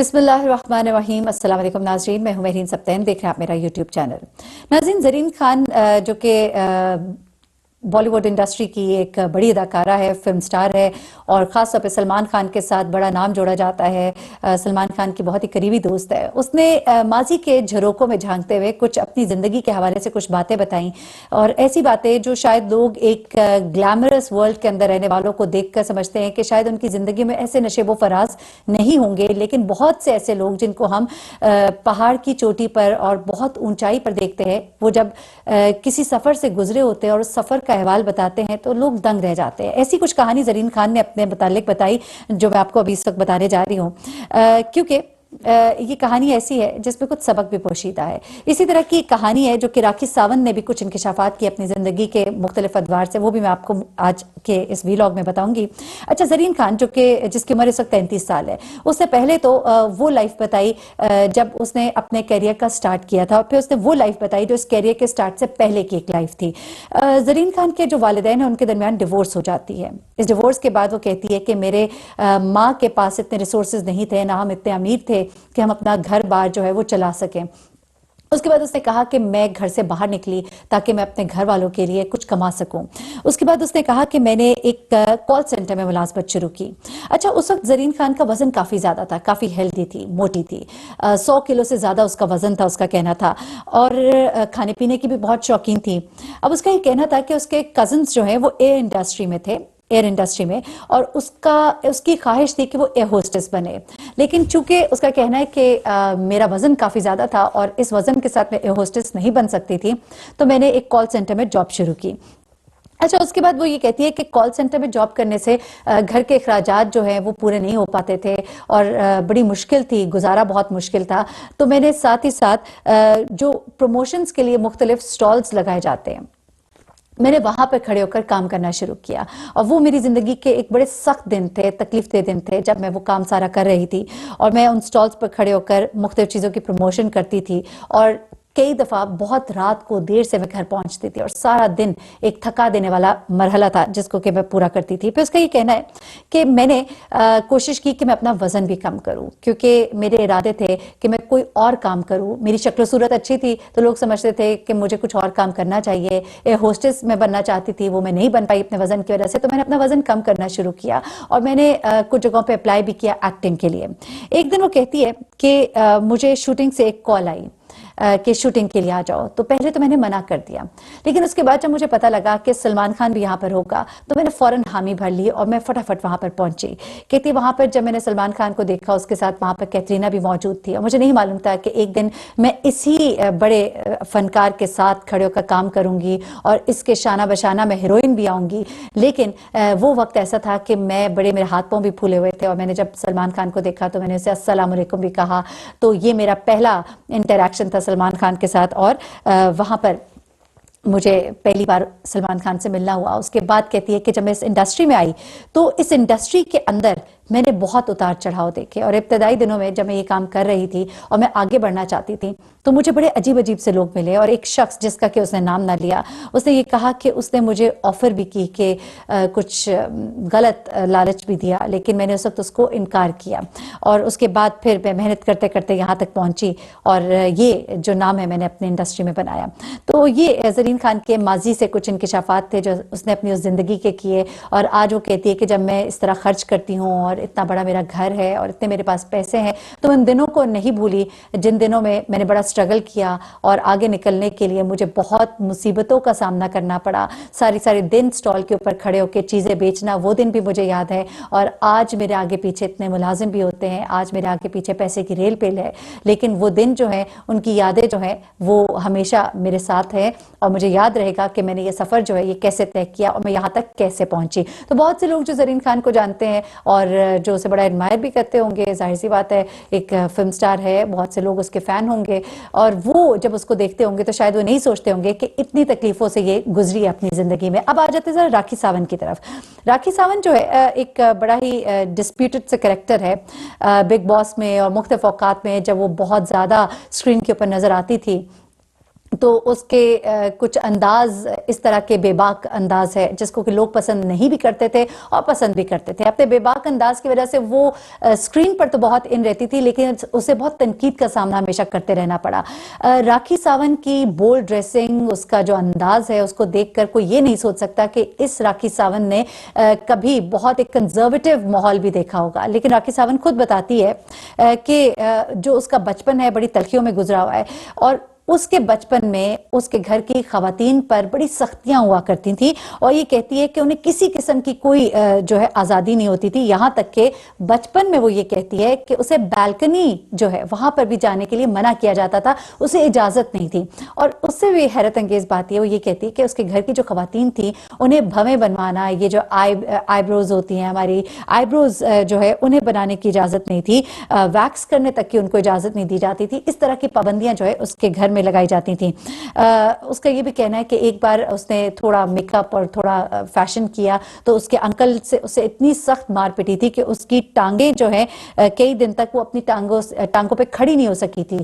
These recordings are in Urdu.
بسم اللہ الرحمن الرحیم۔ السلام علیکم ناظرین، میں ہوں مہرین سبتین، دیکھ رہے ہیں آپ میرا یوٹیوب چینل۔ ناظرین، زرین خان جو کہ بالی ووڈ انڈسٹری کی ایک بڑی اداکارہ ہے، فلم سٹار ہے، اور خاص طور پہ سلمان خان کے ساتھ بڑا نام جوڑا جاتا ہے، سلمان خان کی بہت ہی قریبی دوست ہے۔ اس نے ماضی کے جھروکوں میں جھانکتے ہوئے کچھ اپنی زندگی کے حوالے سے کچھ باتیں بتائیں، اور ایسی باتیں جو شاید لوگ ایک گلیمرس ورلڈ کے اندر رہنے والوں کو دیکھ کر سمجھتے ہیں کہ شاید ان کی زندگی میں ایسے نشیب و فراز نہیں ہوں گے، لیکن بہت سے ایسے لوگ جن کو ہم پہاڑ کی چوٹی پر اور بہت اونچائی پر دیکھتے ہیں، وہ جب کسی سفر سے گزرے ہوتے ہیں اور اس سفر کا احوال بتاتے ہیں تو لوگ دنگ رہ جاتے ہیں۔ ایسی کچھ کہانی زرین خان نے اپنے متعلق بتائی جو میں آپ کو ابھی اس وقت بتانے جا رہی ہوں، کیونکہ یہ کہانی ایسی ہے جس میں کچھ سبق بھی پوشیدہ ہے۔ اسی طرح کی کہانی ہے جو کہ راکھی ساونت نے بھی کچھ انکشافات کی اپنی زندگی کے مختلف ادوار سے، وہ بھی میں آپ کو آج کے اس ویلاگ میں بتاؤں گی۔ اچھا، زرین خان جو کہ جس کی عمر اس وقت 33 سال ہے، اس سے پہلے تو وہ لائف بتائی جب اس نے اپنے کیریئر کا سٹارٹ کیا تھا، پھر اس نے وہ لائف بتائی جو اس کیریئر کے سٹارٹ سے پہلے کی ایک لائف تھی۔ زرین خان کے جو والدین ہیں ان کے درمیان ڈیورس ہو جاتی ہے۔ اس ڈیورس کے بعد وہ کہتی ہے کہ میرے ماں کے پاس اتنے ریسورسز نہیں تھے، نہ ہم اتنے امیر تھے کہ ہم اپنا گھر بار جو ہے وہ چلا سکیں۔ اس کے بعد اس نے کہا کہ میں گھر سے باہر نکلی تاکہ میں اپنے گھر والوں کے لیے کچھ کما سکوں۔ اس کے بعد اس نے کہا کہ میں نے ایک کال سینٹر میں ملازمت شروع کی۔ اچھا، اس وقت زرین خان کا وزن کافی زیادہ تھا، کافی ہیلدی تھی، موٹی تھی، 100 کلو سے زیادہ اس کا وزن تھا، اس کا کہنا تھا، اور کھانے پینے کی بھی بہت شوقین تھی۔ اب اس کا یہ کہنا تھا کہ اس کے کزنز جو ہیں وہ ایئر انڈسٹری میں تھے، ایئر انڈسٹری میں، اور اس کی خواہش تھی کہ وہ ایئر ہوسٹس بنے، لیکن چونکہ اس کا کہنا ہے کہ میرا وزن کافی زیادہ تھا اور اس وزن کے ساتھ میں ایئر ہوسٹس نہیں بن سکتی تھی، تو میں نے ایک کال سینٹر میں جاب شروع کی۔ اچھا، اس کے بعد وہ یہ کہتی ہے کہ کال سینٹر میں جاب کرنے سے گھر کے اخراجات جو ہیں وہ پورے نہیں ہو پاتے تھے اور بڑی مشکل تھی، گزارا بہت مشکل تھا، تو میں نے ساتھ ہی ساتھ جو پروموشنز کے لیے مختلف سٹالز لگائے جاتے ہیں، میں نے وہاں پہ کھڑے ہو کر کام کرنا شروع کیا، اور وہ میری زندگی کے ایک بڑے سخت دن تھے، تکلیف دہ دن تھے، جب میں وہ کام سارا کر رہی تھی، اور میں ان سٹالز پر کھڑے ہو کر مختلف چیزوں کی پروموشن کرتی تھی، اور کئی دفعہ بہت رات کو دیر سے میں گھر پہنچتی تھی، اور سارا دن ایک تھکا دینے والا مرحلہ تھا جس کو کہ میں پورا کرتی تھی۔ پھر اس کا یہ کہنا ہے کہ میں نے کوشش کی کہ میں اپنا وزن بھی کم کروں، کیونکہ میرے ارادے تھے کہ میں کوئی اور کام کروں۔ میری شکل و صورت اچھی تھی تو لوگ سمجھتے تھے کہ مجھے کچھ اور کام کرنا چاہیے، ایئر ہوسٹس میں بننا چاہتی تھی، وہ میں نہیں بن پائی اپنے وزن کی وجہ سے، تو میں نے اپنا وزن کم کرنا شروع کیا، اور میں نے کچھ جگہوں پہ اپلائی بھی کیا ایکٹنگ کے لیے۔ ایک دن وہ کہتی ہے کہ مجھے شوٹنگ سے ایک کال آئی کہ شوٹنگ کے لیے آ جاؤ، تو پہلے تو میں نے منع کر دیا، لیکن اس کے بعد جب مجھے پتا لگا کہ سلمان خان بھی یہاں پر ہوگا تو میں نے فوراً حامی بھر لی اور میں فٹافٹ وہاں پر پہنچی۔ کہتی وہاں پر جب میں نے سلمان خان کو دیکھا، اس کے ساتھ وہاں پر کیٹرینہ بھی موجود تھی، اور مجھے نہیں معلوم تھا کہ ایک دن میں اسی بڑے فنکار کے ساتھ کھڑے ہو کر کام کروں گی اور اس کے شانہ بشانہ میں ہیروئن بھی آؤں گی، لیکن وہ وقت ایسا تھا کہ میرے ہاتھ پاؤں بھی پھولے ہوئے تھے، اور میں نے جب سلمان خان کو دیکھا تو میں نے اسے السلام علیکم بھی کہا۔ تو یہ میرا پہلا انٹریکشن تھا سلمان خان کے ساتھ، اور وہاں پر مجھے پہلی بار سلمان خان سے ملنا ہوا۔ اس کے بعد کہتی ہے کہ جب میں اس انڈسٹری میں آئی تو اس انڈسٹری کے اندر میں نے بہت اتار چڑھاؤ دیکھے، اور ابتدائی دنوں میں جب میں یہ کام کر رہی تھی اور میں آگے بڑھنا چاہتی تھی تو مجھے بڑے عجیب عجیب سے لوگ ملے، اور ایک شخص جس کا کہ اس نے نام نہ لیا، اس نے یہ کہا کہ اس نے مجھے آفر بھی کی کہ کچھ غلط لالچ بھی دیا، لیکن میں نے اس وقت اس کو انکار کیا، اور اس کے بعد پھر میں محنت کرتے کرتے یہاں تک پہنچی، اور یہ جو نام ہے میں نے اپنے انڈسٹری میں بنایا۔ تو یہ زرین خان کے ماضی سے کچھ انکشافات تھے جو اس نے اپنی اس زندگی کے کیے، اور آج وہ کہتی ہے کہ جب میں اس طرح خرچ کرتی ہوں اور اتنا بڑا میرا گھر ہے اور اتنے میرے پاس پیسے ہیں، تو ان دنوں کو نہیں بھولی جن دنوں میں نے بڑا سٹرگل کیا، اور آگے نکلنے کے لیے مجھے بہت مصیبتوں کا سامنا کرنا پڑا، ساری دن سٹال کے اوپر کھڑے ہو کے چیزیں بیچنا، وہ دن بھی مجھے یاد ہے، اور آج میرے آگے پیچھے اتنے ملازم بھی ہوتے ہیں، آج میرے آگے پیچھے پیسے کی ریل پیل ہے، لیکن وہ دن جو ہیں ان کی یادیں جو ہیں وہ ہمیشہ میرے ساتھ ہیں، اور مجھے یاد رہے گا کہ میں نے یہ سفر جو ہے یہ کیسے طے کیا اور میں یہاں تک کیسے پہنچی۔ تو بہت سے لوگ جو زرین خان کو جانتے ہیں اور جو اسے بڑا ایڈمائر بھی کرتے ہوں گے، ظاہر سی بات ہے، ایک فلم سٹار ہے، بہت سے لوگ اس کے فین ہوں گے، اور وہ جب اس کو دیکھتے ہوں گے تو شاید وہ نہیں سوچتے ہوں گے کہ اتنی تکلیفوں سے یہ گزری اپنی زندگی میں۔ اب آ جاتے ذرا راکھی ساونت کی طرف۔ راکھی ساونت جو ہے ایک بڑا ہی ڈسپیوٹڈ سے کریکٹر ہے بگ باس میں اور مختلف اوقات میں، جب وہ بہت زیادہ اسکرین کے اوپر نظر آتی تھی تو اس کے کچھ انداز اس طرح کے بے باک انداز ہے جس کو کہ لوگ پسند نہیں بھی کرتے تھے اور پسند بھی کرتے تھے. اپنے بے باک انداز کی وجہ سے وہ سکرین پر تو بہت ان رہتی تھی لیکن اسے بہت تنقید کا سامنا ہمیشہ کرتے رہنا پڑا. راکھی ساونت کی بولڈ ڈریسنگ، اس کا جو انداز ہے، اس کو دیکھ کر کوئی یہ نہیں سوچ سکتا کہ اس راکھی ساونت نے کبھی بہت ایک کنزرویٹو ماحول بھی دیکھا ہوگا. لیکن راکھی ساونت خود بتاتی ہے کہ جو اس کا بچپن ہے بڑی تلخیوں میں گزرا ہوا ہے، اور اس کے بچپن میں اس کے گھر کی خواتین پر بڑی سختیاں ہوا کرتی تھیں، اور یہ کہتی ہے کہ انہیں کسی قسم کی کوئی جو ہے آزادی نہیں ہوتی تھی. یہاں تک کہ بچپن میں وہ یہ کہتی ہے کہ اسے بالکنی جو ہے وہاں پر بھی جانے کے لیے منع کیا جاتا تھا، اسے اجازت نہیں تھی. اور اس سے بھی حیرت انگیز بات یہ وہ یہ کہتی ہے کہ اس کے گھر کی جو خواتین تھیں انہیں بھویں بنوانا، یہ جو آئی بروز ہوتی ہیں ہماری آئی بروز جو ہے انہیں بنانے کی اجازت نہیں تھی، ویکس کرنے تک کی ان کو اجازت نہیں دی جاتی تھی. اس طرح کی پابندیاں جو ہے اس کے گھر میں لگائی جاتی تھیں. اس کا یہ بھی کہنا ہے کہ ایک بار اس نے تھوڑا میک اپ اور تھوڑا فیشن کیا تو اس کے انکل سے اسے اتنی سخت مار پٹی تھی کہ اس کی ٹانگیں جو ہیں کئی دن تک وہ اپنی ٹانگوں پہ کھڑی نہیں ہو سکی تھی.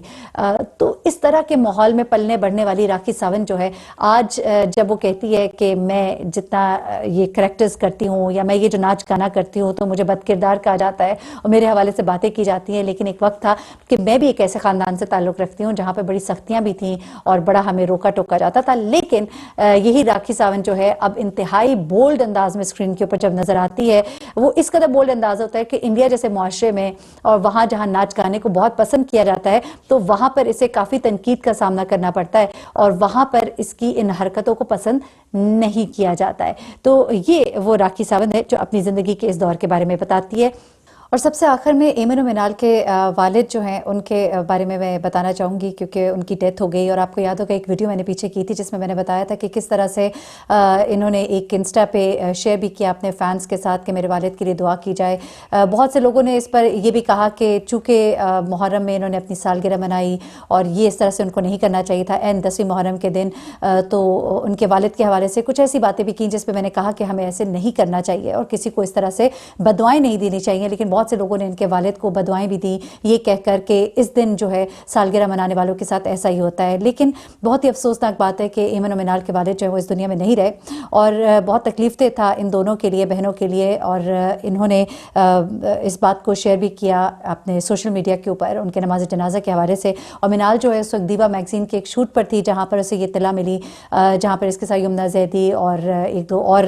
تو اس طرح کے ماحول میں پلنے بڑھنے والی راکھی ساونت جو ہے آج جب وہ کہتی ہے کہ میں جتنا یہ کریکٹرز کرتی ہوں یا میں یہ جو ناچ گانا کرتی ہوں تو مجھے بد کردار کہا جاتا ہے اور میرے حوالے سے باتیں کی جاتی ہیں، لیکن ایک وقت تھا کہ میں بھی ایک ایسے خاندان سے تعلق رکھتی ہوں جہاں پہ بڑی سختیاں بھی تھیں اور بڑا ہمیں روکا ٹوکا جاتا تھا. لیکن یہی راکھی ساونت جو ہے اب انتہائی بولڈ انداز میں اسکرین کے اوپر جب نظر آتی ہے، وہ اس قدر بولڈ انداز ہوتا ہے کہ انڈیا جیسے معاشرے میں اور وہاں جہاں ناچ گانے کو بہت پسند کیا جاتا ہے تو وہاں پر اسے کافی تنقید کا سامنا کرنا پڑتا ہے اور وہاں پر اس کی ان حرکتوں کو پسند نہیں کیا جاتا ہے. تو یہ وہ راکھی ساونت ہے جو اپنی زندگی کے اس دور کے بارے میں بتاتی ہے. اور سب سے آخر میں ایمن و منال کے والد جو ہیں ان کے بارے میں بتانا چاہوں گی کیونکہ ان کی ڈیتھ ہو گئی. اور آپ کو یاد ہوگا ایک ویڈیو میں نے پیچھے کی تھی جس میں نے بتایا تھا کہ کس طرح سے انہوں نے ایک انسٹا پہ شیئر بھی کیا اپنے فینس کے ساتھ کہ میرے والد کے لیے دعا کی جائے. بہت سے لوگوں نے اس پر یہ بھی کہا کہ چونکہ محرم میں انہوں نے اپنی سالگرہ منائی اور یہ اس طرح سے ان کو نہیں کرنا چاہیے تھا این 10ویں محرم کے دن، تو ان کے والد کے حوالے سے کچھ ایسی باتیں بھی کی جس پہ میں نے کہا کہ ہمیں ایسے نہیں کرنا چاہیے اور کسی کو اس طرح سے بددعائیں نہیں دینی چاہیے. لیکن بہت سے لوگوں نے ان کے والد کو بددعائیں بھی دیں یہ کہہ کر کہ اس دن جو ہے سالگرہ منانے والوں کے ساتھ ایسا ہی ہوتا ہے. لیکن بہت ہی افسوسناک بات ہے کہ ایمن و منال کے والد جو ہے وہ اس دنیا میں نہیں رہے اور بہت تکلیف دہ تھا ان دونوں کے لیے، بہنوں کے لیے. اور انہوں نے اس بات کو شیئر بھی کیا اپنے سوشل میڈیا کے اوپر ان کے نماز جنازہ کے حوالے سے. اور منال جو ہے اس وقت دیوا میگزین کے ایک شوٹ پر تھی جہاں پر اسے یہ اطلاع ملی، جہاں پر اس کے ساتھ یمنا زیدی اور ایک دو اور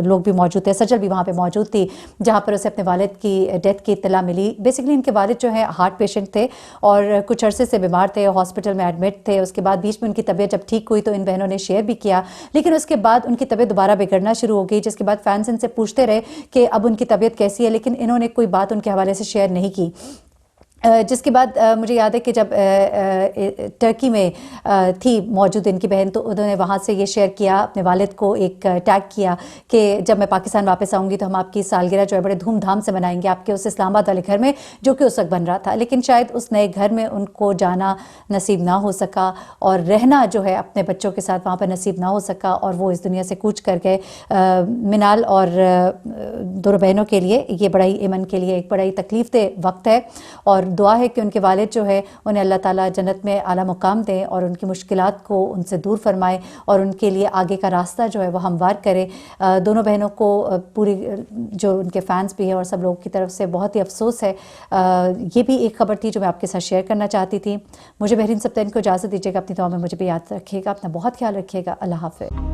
لوگ بھی موجود تھے، سجل بھی وہاں پہ موجود تھی، جہاں پر اسے اپنے والد کی ڈیتھ کی اطلاع ملی. بیسیکلی ان کے والد جو ہیں ہارٹ پیشنٹ تھے اور کچھ عرصے سے بیمار تھے، ہاسپٹل میں ایڈمٹ تھے. اس کے بعد بیچ میں ان کی طبیعت جب ٹھیک ہوئی تو ان بہنوں نے شیئر بھی کیا، لیکن اس کے بعد ان کی طبیعت دوبارہ بگڑنا شروع ہو گئی، جس کے بعد فینس ان سے پوچھتے رہے کہ اب ان کی طبیعت کیسی ہے، لیکن انہوں نے کوئی بات ان کے حوالے سے شیئر نہیں کی. جس کے بعد مجھے یاد ہے کہ جب ٹرکی میں تھی موجود ان کی بہن تو انہوں نے وہاں سے یہ شیئر کیا، اپنے والد کو ایک ٹیگ کیا کہ جب میں پاکستان واپس آؤں گی تو ہم آپ کی سالگرہ جو ہے بڑے دھوم دھام سے منائیں گے آپ کے اس اسلام آباد والے گھر میں جو کہ اس وقت بن رہا تھا. لیکن شاید اس نئے گھر میں ان کو جانا نصیب نہ ہو سکا اور رہنا جو ہے اپنے بچوں کے ساتھ وہاں پر نصیب نہ ہو سکا اور وہ اس دنیا سے کوچ کر گئے. منال اور دونوں بہنوں کے لیے یہ بڑا ہی ایمن کے لیے ایک بڑا ہی تکلیف دہ وقت ہے اور دعا ہے کہ ان کے والد جو ہے انہیں اللہ تعالیٰ جنت میں اعلیٰ مقام دیں اور ان کی مشکلات کو ان سے دور فرمائے اور ان کے لیے آگے کا راستہ جو ہے وہ ہموار کرے. دونوں بہنوں کو پوری جو ان کے فینس بھی ہیں اور سب لوگوں کی طرف سے بہت ہی افسوس ہے. یہ بھی ایک خبر تھی جو میں آپ کے ساتھ شیئر کرنا چاہتی تھی. مجھے بحرین سبتین کو اجازت دیجیے گا، اپنی دعا میں مجھے بھی یاد رکھیے گا، اپنا بہت خیال رکھیے گا. اللہ حافظ.